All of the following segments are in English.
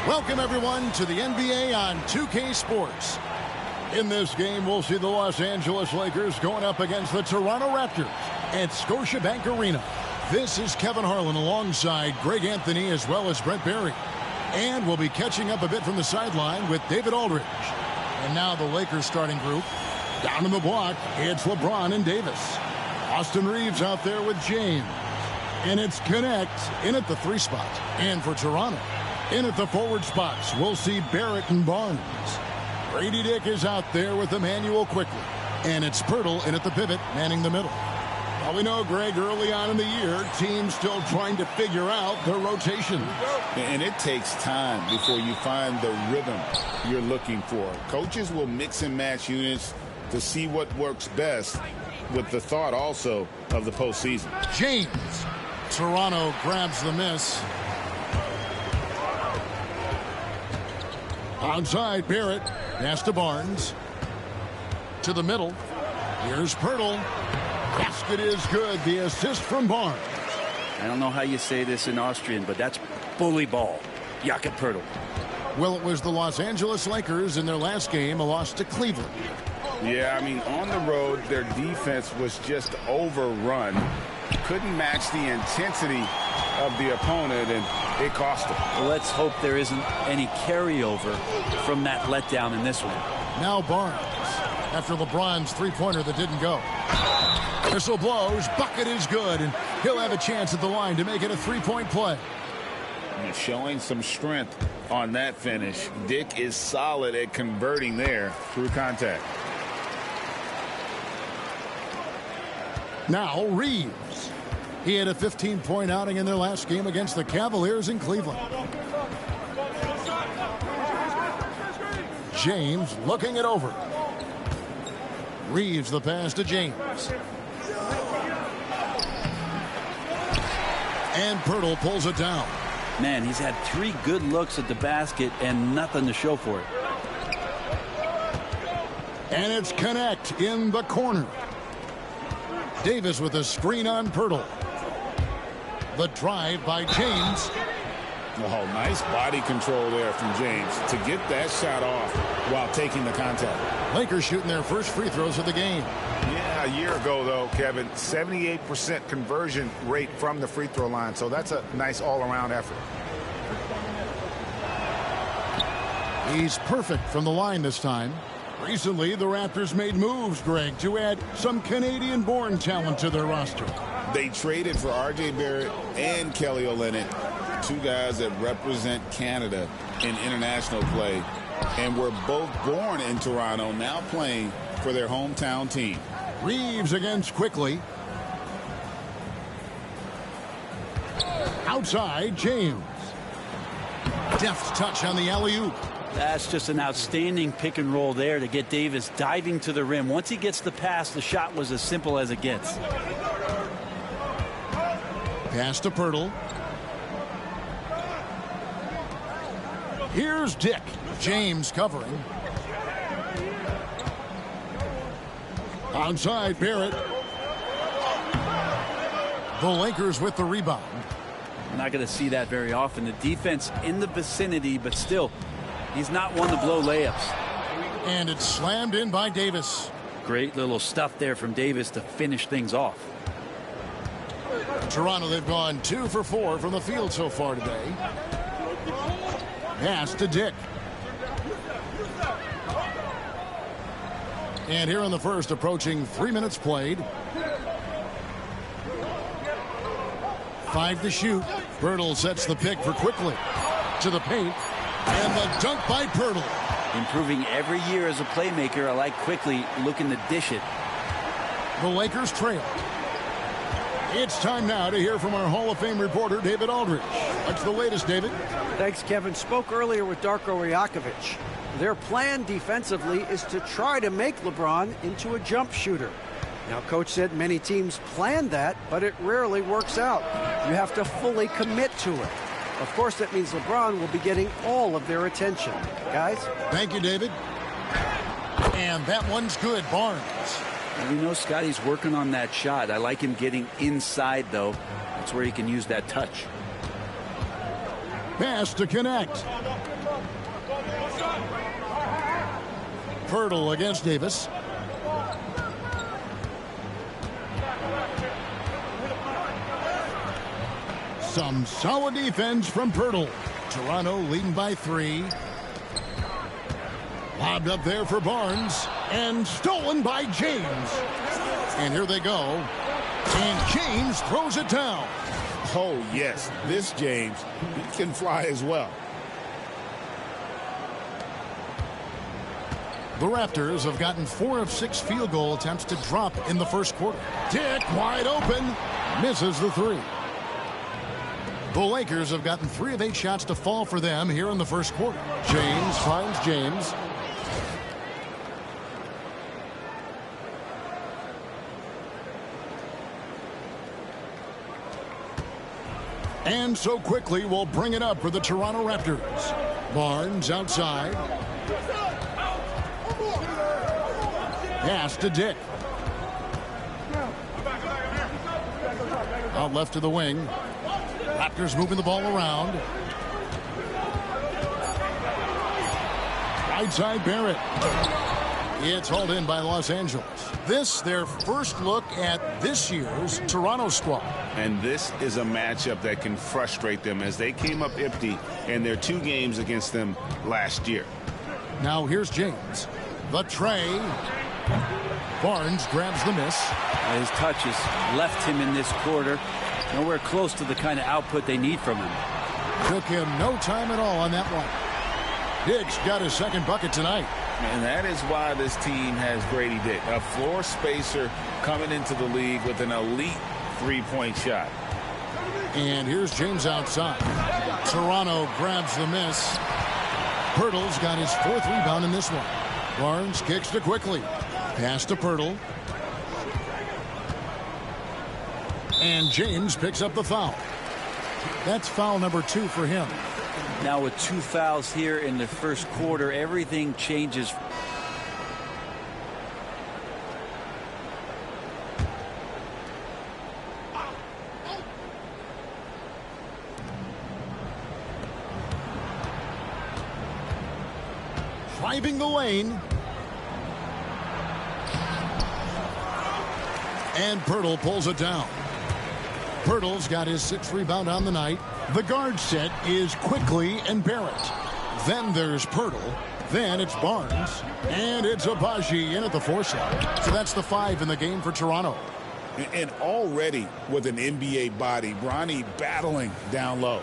Welcome, everyone, to the NBA on 2K Sports. In this game, we'll see the Los Angeles Lakers going up against the Toronto Raptors at Scotiabank Arena. This is Kevin Harlan alongside Greg Anthony as well as Brent Barry. And we'll be catching up a bit from the sideline with David Aldridge. And now the Lakers starting group. Down in the block, it's LeBron and Davis. Austin Reeves out there with James. And it's Connect in at the 3 spot. And for Toronto, in at the forward spots, we'll see Barrett and Barnes. Grady Dick is out there with Emmanuel quickly. And it's Pirtle in at the pivot, manning the middle. Well, we know, Greg, early on in the year, teams still trying to figure out their rotation. And it takes time before you find the rhythm you're looking for. Coaches will mix and match units to see what works best, with the thought also of the postseason. James. Toronto grabs the miss. Outside, Barrett. Pass to Barnes. To the middle. Here's Pirtle. Basket is good. The assist from Barnes. I don't know how you say this in Austrian, but that's bully ball. Jakob Pirtle. Well, it was the Los Angeles Lakers in their last game, a loss to Cleveland. Yeah, I mean, on the road, their defense was just overrun. Couldn't match the intensity of the opponent, and it cost them. Well, let's hope there isn't any carryover from that letdown in this one. Now Barnes, after LeBron's three-pointer that didn't go. Whistle blows, bucket is good, and he'll have a chance at the line to make it a three-point play. And showing some strength on that finish. Dick is solid at converting there through contact. Now Reeves. He had a 15-point outing in their last game against the Cavaliers in Cleveland. James looking it over. Reeves the pass to James. And Pirtle pulls it down. Man, he's had 3 good looks at the basket and nothing to show for it. And it's Connect in the corner. Davis with a screen on Pirtle. The drive by James. Oh, nice body control there from James to get that shot off while taking the contact. Lakers shooting their first free throws of the game. Yeah, a year ago, though, Kevin, 78% conversion rate from the free throw line. So that's a nice all-around effort. He's perfect from the line this time. Recently, the Raptors made moves, Greg, to add some Canadian-born talent to their roster. They traded for R.J. Barrett and Kelly Olynyk, 2 guys that represent Canada in international play, and were both born in Toronto, now playing for their hometown team. Reeves against Quickly. Outside, James. Deft touch on the alley-oop. That's just an outstanding pick and roll there to get Davis diving to the rim. Once he gets the pass, the shot was as simple as it gets. Pass to Pirtle. Here's Dick. James covering. Outside, Barrett. The Lakers with the rebound. We're not going to see that very often. The defense in the vicinity, but still, he's not one to blow layups. And it's slammed in by Davis. Great little stuff there from Davis to finish things off. Toronto, they've gone 2 for 4 from the field so far today. Pass to Dick. And here in the first, approaching 3 minutes played. 5 to shoot. Pirtle sets the pick for Quickly. To the paint. And the dunk by Pirtle. Improving every year as a playmaker. I like Quickly looking to dish it. The Lakers trail. It's time now to hear from our Hall of Fame reporter, David Aldridge. What's the latest, David? Thanks, Kevin. Spoke earlier with Darko Rajakovic. Their plan defensively is to try to make LeBron into a jump shooter. Now, Coach said many teams plan that, but it rarely works out. You have to fully commit to it. Of course, that means LeBron will be getting all of their attention. Guys? Thank you, David. And that one's good, Barnes. And we know Scotty's working on that shot. I like him getting inside, though. That's where he can use that touch. Pass to connect. Pirtle against Davis. Some solid defense from Pirtle. Toronto leading by 3. Lobbed up there for Barnes. And stolen by James. And here they go. And James throws it down. Oh, yes. This James, he can fly as well. The Raptors have gotten 4 of 6 field goal attempts to drop in the first quarter. Dick wide open. Misses the 3. The Lakers have gotten 3 of 8 shots to fall for them here in the first quarter. James finds James. And so Quickly will bring it up for the Toronto Raptors. Barnes outside. Pass to Dick. Out left to the wing. Raptors moving the ball around. Right side Barrett. It's hauled in by Los Angeles. This, their first look at this year's Toronto squad. And this is a matchup that can frustrate them as they came up empty in their 2 games against them last year. Now here's James. The tray. Barnes grabs the miss. His touches left him in this quarter. Nowhere close to the kind of output they need from him. Took him no time at all on that one. Dick's got his second bucket tonight. And that is why this team has Grady Dick, a floor spacer coming into the league with an elite 3-point shot. And here's James outside. Toronto grabs the miss. Pirtle's got his 4th rebound in this one. Barnes kicks to Quickly. Pass to Pirtle. And James picks up the foul. That's foul number 2 for him. Now with 2 fouls here in the first quarter, everything changes. Driving the lane. And Pirtle pulls it down. Pirtle's got his 6th rebound on the night. The guard set is Quickly and Barrett. Then there's Pirtle. Then it's Barnes. And it's Abaji in at the 4 slot. So that's the 5 in the game for Toronto. And already with an NBA body, Bronny battling down low.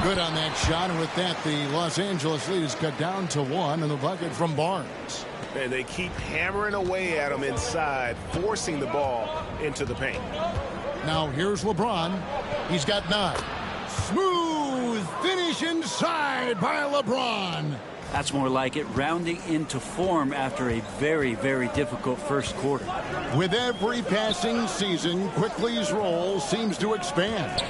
Good on that shot. And with that, the Los Angeles lead is cut down to 1 in the bucket from Barnes. And they keep hammering away at him inside, forcing the ball into the paint. Now here's LeBron. He's got 9. Smooth finish inside by LeBron. That's more like it, rounding into form after a very, very difficult first quarter. With every passing season, Quickly's role seems to expand.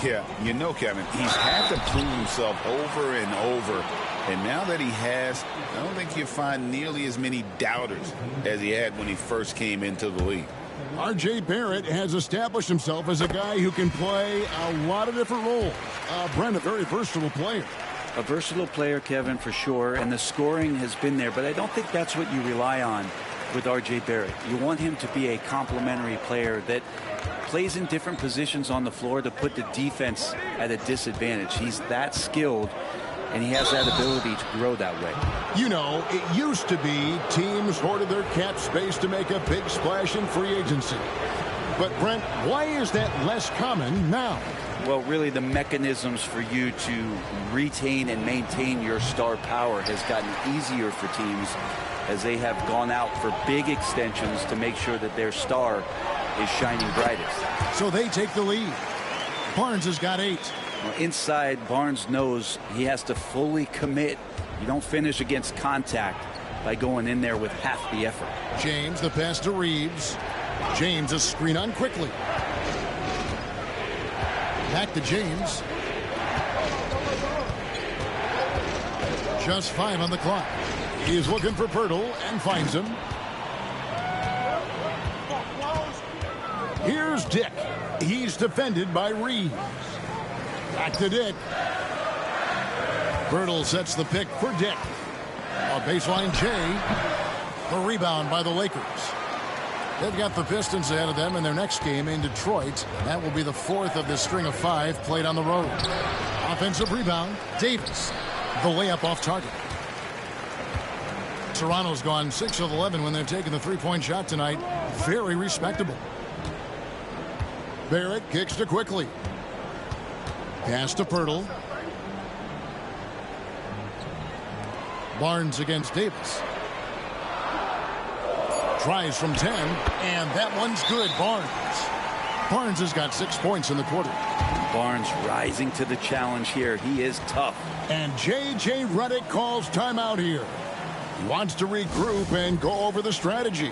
Yeah, you know, Kevin, he's had to prove himself over and over. And now that he has, I don't think you'll find nearly as many doubters as he had when he first came into the league. R.J. Barrett has established himself as a guy who can play a lot of different roles. Brent, a very versatile player. A versatile player, Kevin, for sure, and the scoring has been there, but I don't think that's what you rely on with R.J. Barrett. You want him to be a complementary player that plays in different positions on the floor to put the defense at a disadvantage. He's that skilled, and he has that ability to grow that way. You know, it used to be teams hoarded their cap space to make a big splash in free agency. But, Brent, why is that less common now? Well, really, the mechanisms for you to retain and maintain your star power has gotten easier for teams as they have gone out for big extensions to make sure that their star is shining brightest. So they take the lead. Barnes has got 8. Well, inside, Barnes knows he has to fully commit. You don't finish against contact by going in there with half the effort. James, the pass to Reeves. James is screen on quickly. Back to James. Just 5 on the clock. He's looking for Pirtle and finds him. Here's Dick. He's defended by Reeves. Back to Dick. Pirtle sets the pick for Dick. A baseline Jay. The rebound by the Lakers. They've got the Pistons ahead of them in their next game in Detroit. That will be the 4th of this string of 5 played on the road. Offensive rebound, Davis. The layup off target. Toronto's gone 6 of 11 when they're taking the three-point shot tonight. Very respectable. Barrett kicks to quickly. Pass to Pirtle. Barnes against Davis. Tries from 10, and that one's good. Barnes has got 6 points in the quarter. Barnes rising to the challenge here. He is tough. And J.J. Redick calls timeout here. He wants to regroup and go over the strategy.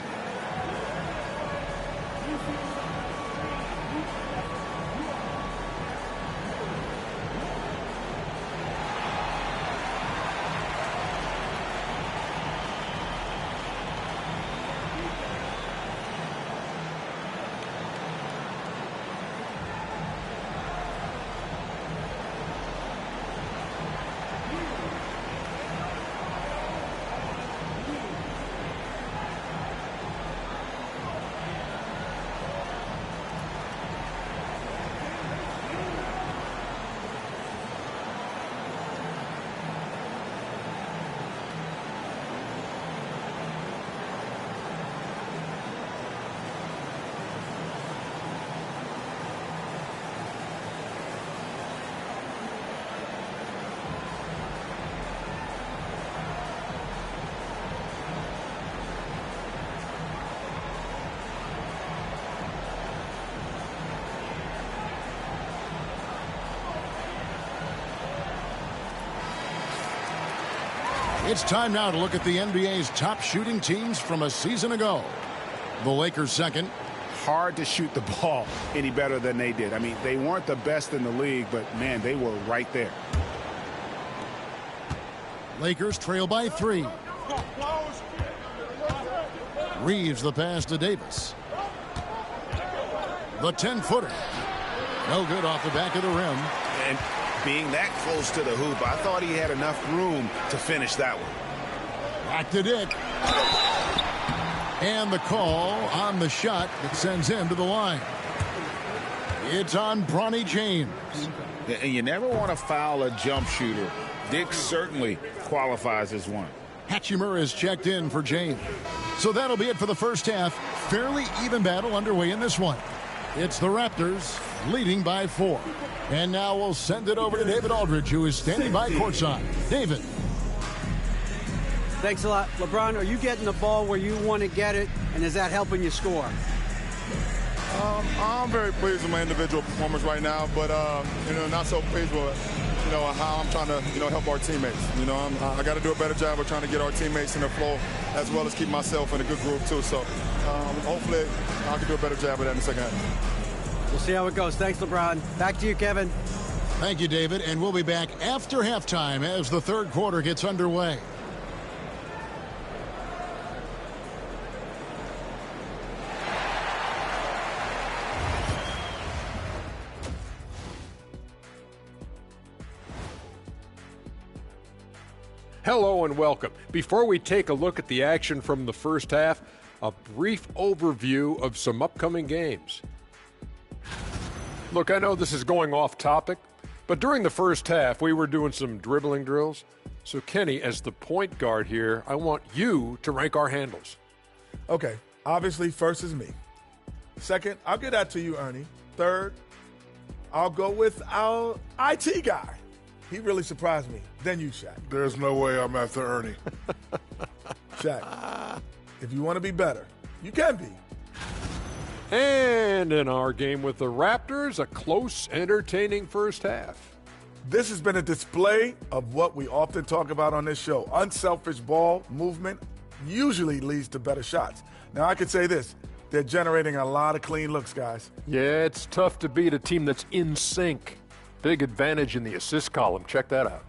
It's time now to look at the NBA's top shooting teams from a season ago. The Lakers second. Hard to shoot the ball any better than they did. I mean, they weren't the best in the league, but, man, they were right there. Lakers trail by 3. Reeves the pass to Davis. The 10-footer. No good off the back of the rim. And being that close to the hoop, I thought he had enough room to finish that one. Back to Dick. And the call on the shot that sends him to the line. It's on Bronny James. And you never want to foul a jump shooter. Dick certainly qualifies as one. Hachimura is checked in for James. So that'll be it for the first half. Fairly even battle underway in this one. It's the Raptors leading by 4. And now we'll send it over to David Aldridge, who is standing by courtside. David. Thanks a lot. LeBron, are you getting the ball where you want to get it, and is that helping you score? I'm very pleased with my individual performance right now, but not so pleased with how I'm trying to help our teammates. I got to do a better job of trying to get our teammates in the flow, as well as keep myself in a good groove too. So hopefully I can do a better job of that in the second half. We'll see how it goes. Thanks, LeBron. Back to you, Kevin. Thank you, David. And we'll be back after halftime as the third quarter gets underway. Hello and welcome. Before we take a look at the action from the first half, a brief overview of some upcoming games. Look, I know this is going off topic, but during the first half, we were doing some dribbling drills. So, Kenny, as the point guard here, I want you to rank our handles. Okay, obviously, first is me. Second, I'll get that to you, Ernie. Third, I'll go with our IT guy. He really surprised me. Then you, Shaq. There's no way I'm after Ernie. Shaq, if you want to be better, you can be. And in our game with the Raptors, a close, entertaining first half. This has been a display of what we often talk about on this show. Unselfish ball movement usually leads to better shots. Now, I could say this. They're generating a lot of clean looks, guys. Yeah, it's tough to beat a team that's in sync. Big advantage in the assist column. Check that out.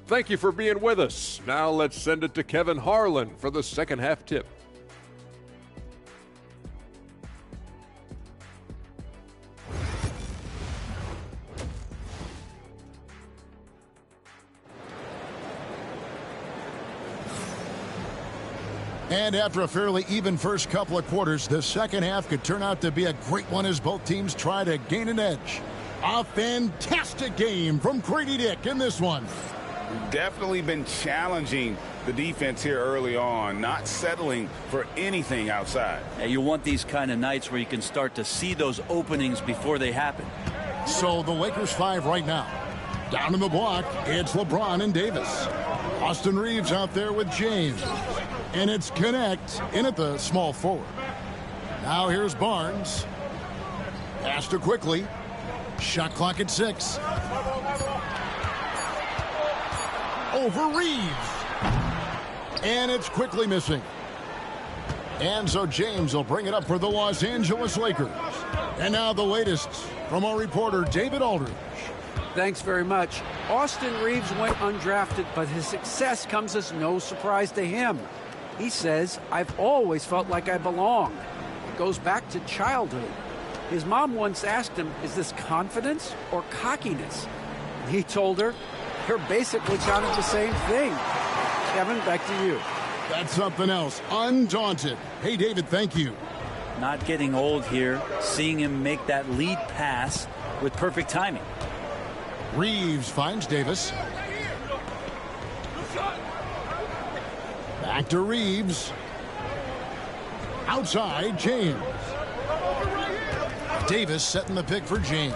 Thank you for being with us. Now let's send it to Kevin Harlan for the second half tip. And after a fairly even first couple of quarters, the second half could turn out to be a great one as both teams try to gain an edge. A fantastic game from Grady Dick in this one. Definitely been challenging the defense here early on, not settling for anything outside. Yeah, you want these kind of nights where you can start to see those openings before they happen. So the Lakers 5 right now. Down in the block, it's LeBron and Davis. Austin Reeves out there with James. And it's Connect in at the small forward. Now here's Barnes. Pass to quickly. Shot clock at 6. Over Reeves. And it's quickly missing. And so James will bring it up for the Los Angeles Lakers. And now the latest from our reporter, David Aldridge. Thanks very much. Austin Reeves went undrafted, but his success comes as no surprise to him. He says, "I've always felt like I belong." It goes back to childhood. His mom once asked him, "Is this confidence or cockiness?" And he told her, "They're basically kind of the same thing." Kevin, back to you. That's something else. Undaunted. Hey, David, thank you. Not getting old here, seeing him make that lead pass with perfect timing. Reeves finds Davis. Back to Reeves. Outside, James. Davis setting the pick for James.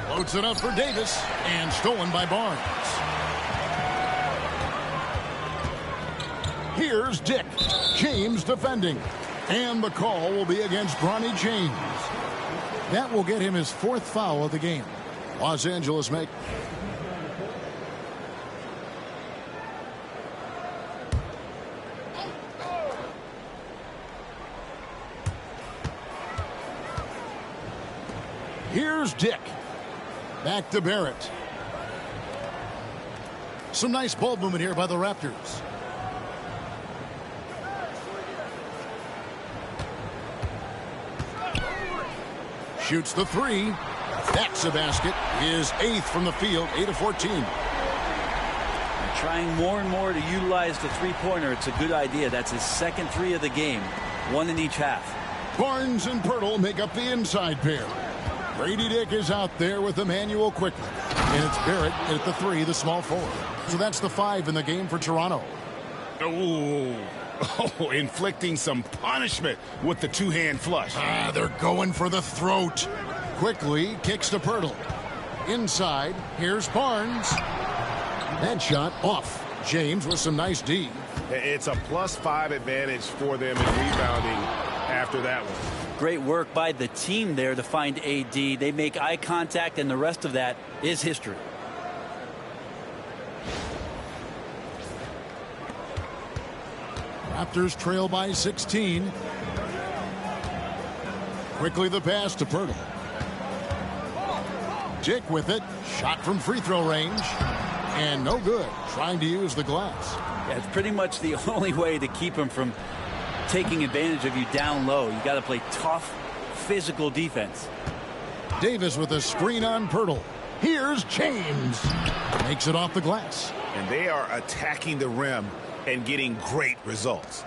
Floats it up for Davis and stolen by Barnes. Here's Dick. James defending. And the call will be against Bronny James. That will get him his 4th foul of the game. Los Angeles make. Here's Dick. Back to Barrett. Some nice ball movement here by the Raptors. Shoots the 3. That's a basket. His 8th from the field, 8 of 14. Trying more and more to utilize the three-pointer. It's a good idea. That's his second 3 of the game. 1 in each half. Barnes and Pirtle make up the inside pair. Grady Dick is out there with Emmanuel quickly. And it's Barrett at the 3, the small forward. So that's the 5 in the game for Toronto. Oh, inflicting some punishment with the two-hand flush. They're going for the throat. Quickly kicks to Pirtle. Inside, here's Barnes. That shot off. James with some nice D. It's a +5 advantage for them in rebounding after that one. Great work by the team there to find AD. They make eye contact, and the rest of that is history. Raptors trail by 16. Quickly the pass to Pirtle. Dick with it. Shot from free throw range. And no good. Trying to use the glass. Yeah, it's pretty much the only way to keep him from taking advantage of you down low. You got to play tough, physical defense. Davis with a screen on Pirtle. Here's James. Makes it off the glass. And they are attacking the rim and getting great results.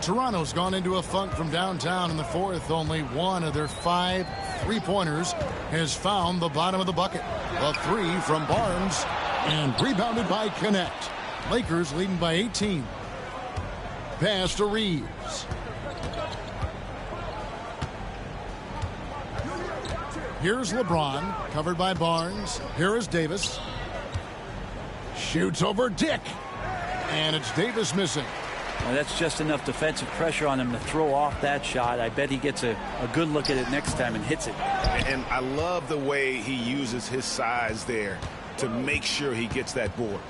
Toronto's gone into a funk from downtown in the fourth. Only one of their 5 3-pointers has found the bottom of the bucket. A 3 from Barnes and rebounded by Connect. Lakers leading by 18. Pass to Reeves. Here's LeBron, covered by Barnes. Here is Davis. Shoots over Dick. And it's Davis missing. Well, that's just enough defensive pressure on him to throw off that shot. I bet he gets a good look at it next time and hits it. And I love the way he uses his size there to make sure he gets that board.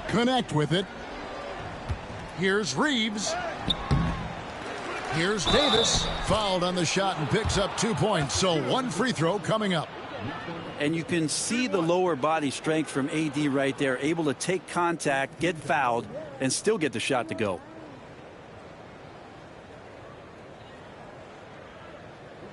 Connect with it. Here's Reeves. Here's Davis. Fouled on the shot and picks up 2 points. So 1 free throw coming up. And you can see the lower body strength from AD right there. Able to take contact, get fouled, and still get the shot to go.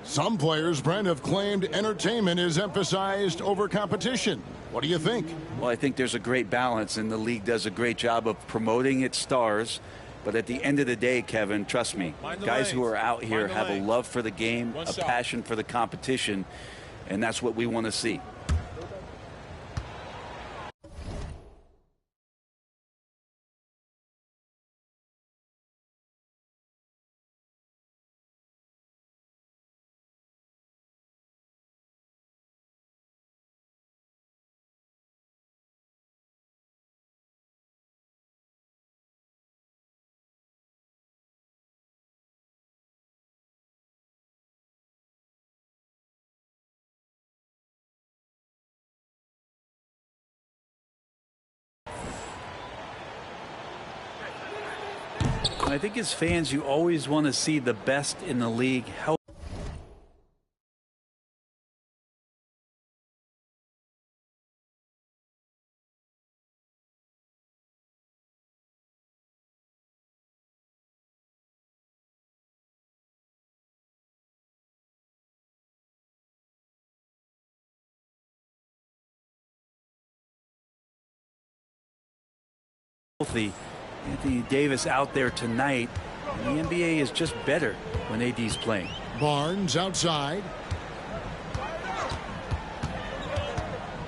Some players, Brent, have claimed entertainment is emphasized over competition. What do you think? Well, I think there's a great balance, and the league does a great job of promoting its stars. But at the end of the day, Kevin, trust me, guys who are out here have a love for the game, a passion for the competition, and that's what we want to see. I think as fans, you always want to see the best in the league. Healthy. Anthony Davis out there tonight. The NBA is just better when AD's playing. Barnes outside.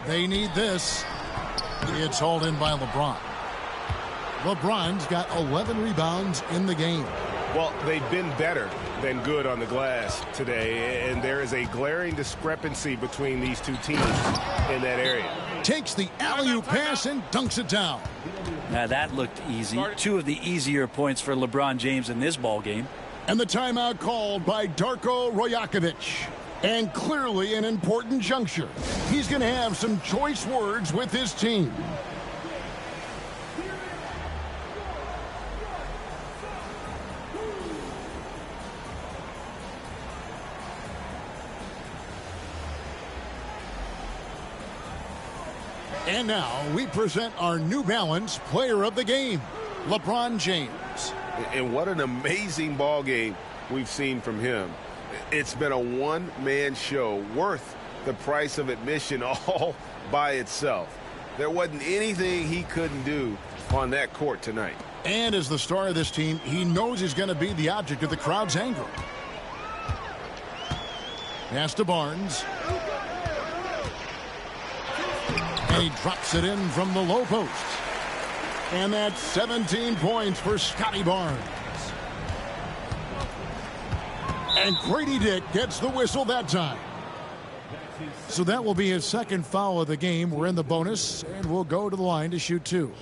They need this. It's hauled in by LeBron. LeBron's got 11 rebounds in the game. Well, they've been better than good on the glass today, and there is a glaring discrepancy between these two teams in that area. Takes the alley-oop pass and dunks it down. Now that looked easy. 2 of the easier points for LeBron James in this ball game. And the timeout called by Darko Rajakovic. And clearly an important juncture. He's going to have some choice words with his team. And now we present our New Balance Player of the Game, LeBron James. And what an amazing ball game we've seen from him. It's been a one-man show worth the price of admission all by itself. There wasn't anything he couldn't do on that court tonight. And as the star of this team, he knows he's going to be the object of the crowd's anger. Pass to Barnes. And he drops it in from the low post. And that's 17 points for Scotty Barnes. And Grady Dick gets the whistle that time. So that will be his second foul of the game. We're in the bonus, and we'll go to the line to shoot 2.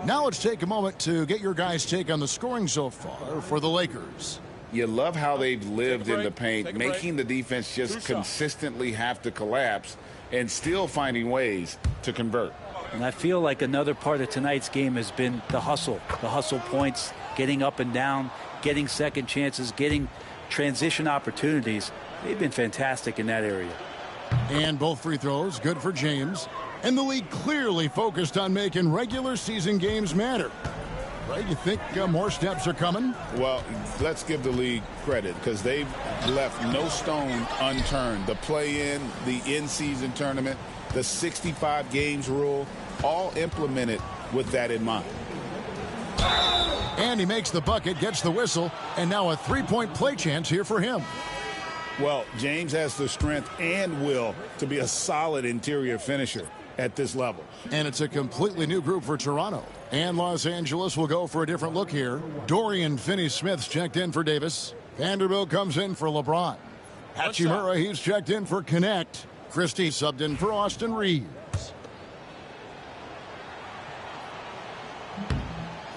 Now let's take a moment to get your guys' take on the scoring so far for the Lakers. You love how they've lived in the paint, making the defense just consistently have to collapse and still finding ways to convert. And I feel like another part of tonight's game has been the hustle points, getting up and down, getting second chances, getting transition opportunities. They've been fantastic in that area. And both free throws good for James. And the league clearly focused on making regular season games matter. Right, you think more steps are coming? Well, let's give the league credit because they've left no stone unturned. The play-in, the in-season tournament, the 65 games rule, all implemented with that in mind. And he makes the bucket, gets the whistle, and now a three-point play chance here for him. Well, James has the strength and will to be a solid interior finisher at this level. And it's a completely new group for Toronto. And Los Angeles will go for a different look here. Dorian Finney-Smith's checked in for Davis. Vanderbilt comes in for LeBron. Hachimura, he's checked in for Connect. Christie subbed in for Austin Reeves.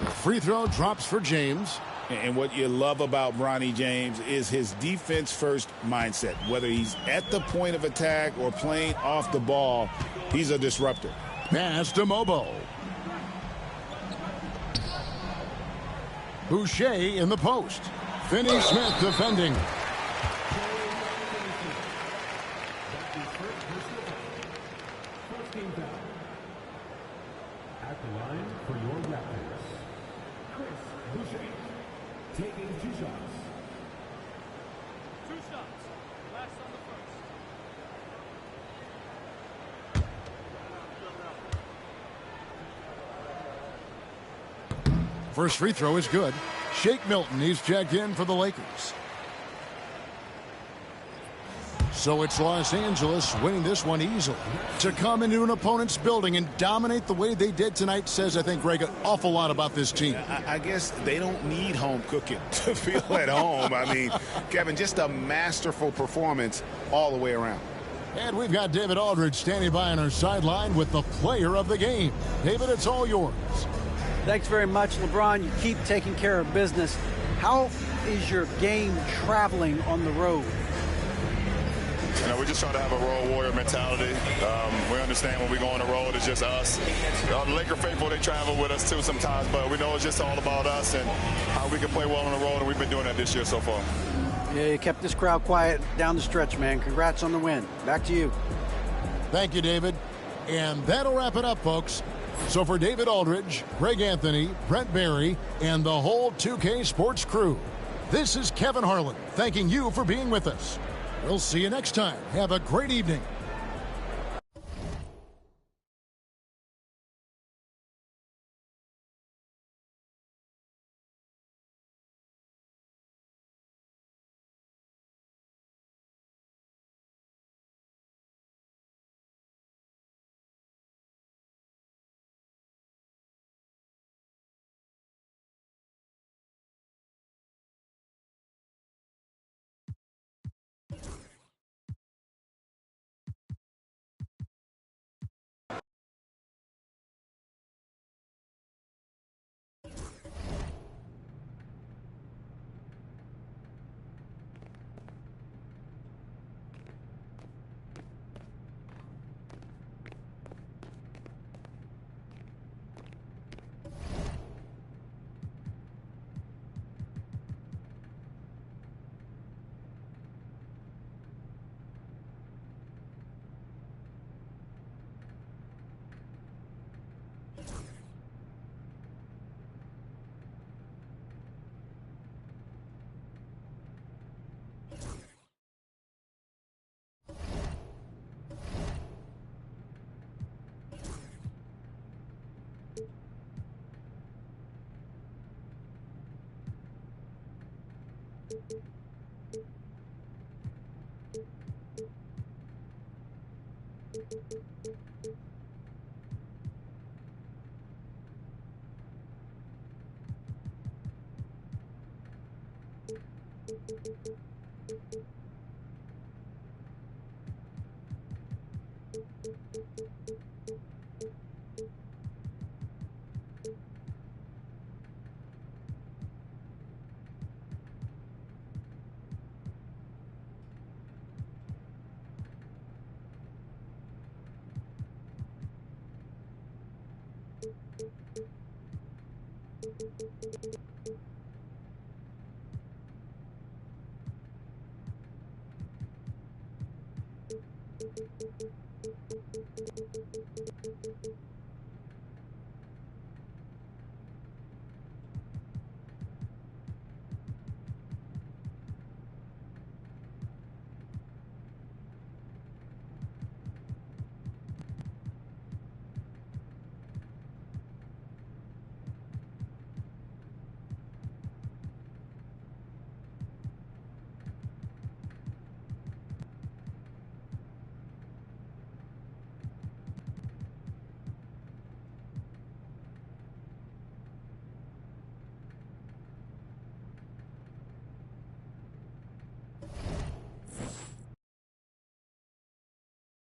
The free throw drops for James. And what you love about Bronny James is his defense-first mindset. Whether he's at the point of attack or playing off the ball, he's a disruptor. Pass to Mobo. Boucher in the post. Finney-Smith defending. At the line for your Raptors, Chris Boucher, taking 2 shots. 2 shots. Last on the first. First free throw is good. Shake Milton, he's checked in for the Lakers. So it's Los Angeles winning this one easily. To come into an opponent's building and dominate the way they did tonight says, I think, Greg, an awful lot about this team. I guess they don't need home cooking to feel at home. I mean, Kevin, just a masterful performance all the way around. And we've got David Aldridge standing by on our sideline with the player of the game. David, it's all yours. Thanks very much, LeBron. You keep taking care of business. How is your game traveling on the road? You know, we just try to have a road warrior mentality. We understand when we go on the road, it's just us. The Laker faithful, they travel with us too sometimes, but we know it's just all about us and how we can play well on the road, and we've been doing that this year so far. Yeah, you kept this crowd quiet down the stretch, man. Congrats on the win. Back to you. Thank you, David. And that'll wrap it up, folks. So for David Aldridge, Greg Anthony, Brent Barry, and the whole 2K Sports crew, this is Kevin Harlan thanking you for being with us. We'll see you next time. Have a great evening.